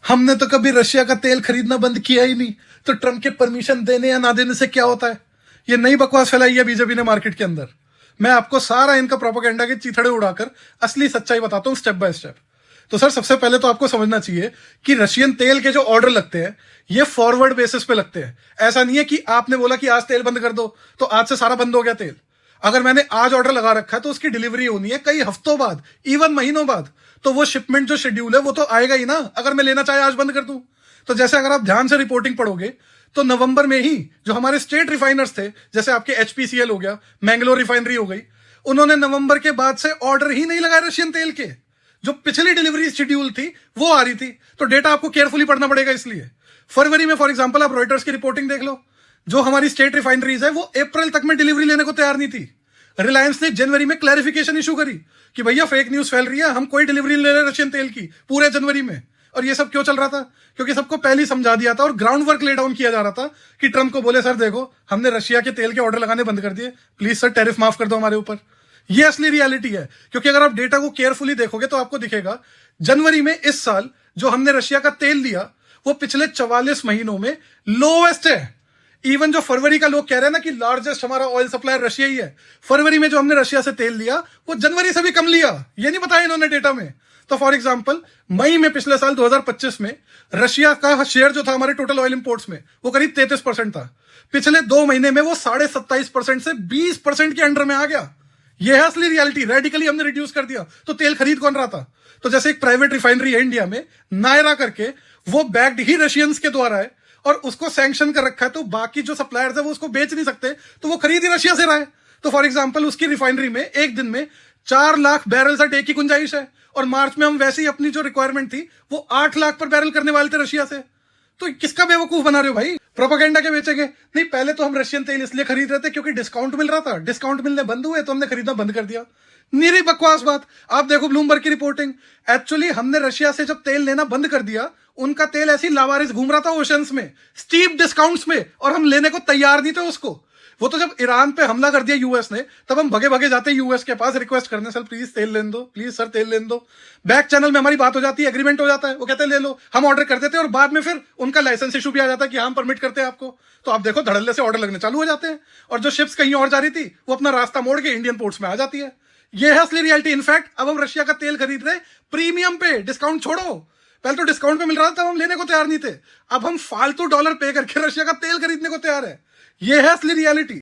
हमने तो कभी रशिया का तेल खरीदना बंद किया ही नहीं, तो ट्रम्प के परमिशन देने या ना देने से क्या होता है? ये नई बकवास फैलाई है बीजेपी ने मार्केट के अंदर। मैं आपको सारा इनका प्रोपेगेंडा के चीथड़े उड़ाकर असली सच्चाई बताता हूं स्टेप बाय स्टेप। तो सर, सबसे पहले तो आपको समझना चाहिए कि रशियन तेल के जो ऑर्डर लगते हैं ये फॉरवर्ड बेसिस पे लगते हैं। ऐसा नहीं है कि आपने बोला कि आज तेल बंद कर दो तो आज से सारा बंद हो गया तेल। अगर मैंने आज ऑर्डर लगा रखा है तो उसकी डिलीवरी होनी है कई हफ्तों बाद, इवन महीनों बाद। तो वो शिपमेंट जो शेड्यूल है वो तो आएगा ही ना, अगर मैं लेना चाहे आज बंद कर दूं। तो जैसे अगर आप ध्यान से रिपोर्टिंग पढ़ोगे तो नवंबर में ही जो हमारे स्टेट रिफाइनर्स थे, जैसे आपके एचपीसीएल हो गया, मैंगलोर रिफाइनरी हो गई, उन्होंने नवंबर के बाद से ऑर्डर ही नहीं लगाए रशियन तेल के। जो पिछली डिलीवरी शेड्यूल थी वो आ रही थी। तो डेटा आपको केयरफुली पढ़ना पड़ेगा। इसलिए फरवरी में फॉर एग्जांपल आप रॉयटर्स की रिपोर्टिंग देख लो, जो हमारी स्टेट रिफाइनरीज है वो अप्रैल तक में डिलीवरी लेने को तैयार नहीं थी। रिलायंस ने जनवरी में क्लैरिफिकेशन इशू करी कि भैया फेक न्यूज फैल रही है, हम कोई डिलीवरी नहीं ले रहे रशियन तेल की पूरे जनवरी में। और ये सब क्यों चल रहा था? क्योंकि सबको पहले ही समझा दिया था और ग्राउंड वर्क ले डाउन किया जा रहा था कि ट्रम्प को बोले सर देखो हमने रशिया के तेल के ऑर्डर लगाने बंद कर दिए, प्लीज सर टैरिफ माफ कर दो हमारे ऊपर। ये असली रियलिटी है। क्योंकि अगर आप डेटा को केयरफुली देखोगे तो आपको दिखेगा जनवरी में इस साल जो हमने रशिया का तेल लिया वो पिछले 44 महीनों में लोवेस्ट है। इवन जो फरवरी का लोग कह रहे हैं ना कि लार्जेस्ट हमारा ऑयल सप्लायर रशिया ही है, फरवरी में जो हमने रशिया से तेल लिया वो जनवरी से भी कम लिया। ये नहीं बताया इन्होंने डेटा में। तो फॉर एग्जांपल मई में पिछले साल 2025 में रशिया का शेयर जो था हमारे टोटल ऑयल इंपोर्ट्स में वो करीब 33% था। पिछले 2 महीने में वो 27.5% से 20% के अंडर में आ गया। ये है असली रियलिटी। रेडिकली हमने रिड्यूस कर दिया। तो तेल खरीद कौन रहा था? तो जैसे एक प्राइवेट रिफाइनरी है इंडिया में, नायरा करके, वो बैक्ड ही रशियंस के द्वारा है और उसको सैंक्शन कर रखा है। तो बाकी जो सप्लायर्स है वो उसको बेच नहीं सकते, तो वो खरीद ही रशिया से रहा है। तो फॉर एग्जांपल उसकी रिफाइनरी में एक दिन में 4 लाख बैरल से डे की गुंजाइश है और मार्च में हम वैसे ही अपनी जो रिक्वायरमेंट थी वो 8 लाख पर बैरल करने वाले थे रशिया से। तो किसका बेवकूफ बना रहे हो भाई? प्रोपेगेंडा के बेचेंगे? नहीं, पहले तो हम रशियन तेल इसलिए खरीद रहे थे क्योंकि डिस्काउंट मिल रहा था। डिस्काउंट मिलने बंद हुए तो हमने खरीदना बंद कर दिया। निरी बकवास बात। आप देखो ब्लूमबर्ग की रिपोर्टिंग। एक्चुअली हमने रशिया से जब तेल लेना बंद कर दिया, उनका तेल ऐसी लावारिस घूम रहा था ओशंस में स्टीप डिस्काउंट्स में, और हम लेने को तैयार नहीं थे उसको। वो तो जब ईरान पे हमला कर दिया यूएस ने, तब हम भगे भगे जाते यूएस के पास रिक्वेस्ट करने, सर प्लीज तेल लेने दो, प्लीज सर तेल लेने दो। बैक चैनल में हमारी बात हो जाती है, एग्रीमेंट हो जाता है, वो कहते हैं ले लो, हम ऑर्डर कर देते हैं और बाद में फिर उनका लाइसेंस इशू भी आ जाता है कि हम परमिट करते हैं आपको। तो आप देखो धड़ल्ले से ऑर्डर लगने चालू हो जाते हैं और जो शिप्स कहीं और जा रही थी वो अपना रास्ता मोड़ के इंडियन पोर्ट्स में आ जाती है। ये है असली रियलिटी। इनफैक्ट अब हम रशिया का तेल खरीद रहे प्रीमियम पे, डिस्काउंट छोड़ो। पहले तो डिस्काउंट पे मिल रहा था तब हम लेने को तैयार नहीं थे, अब हम फालतू डॉलर पे करके रशिया का तेल खरीदने को तैयार है। ये है असली रियलिटी।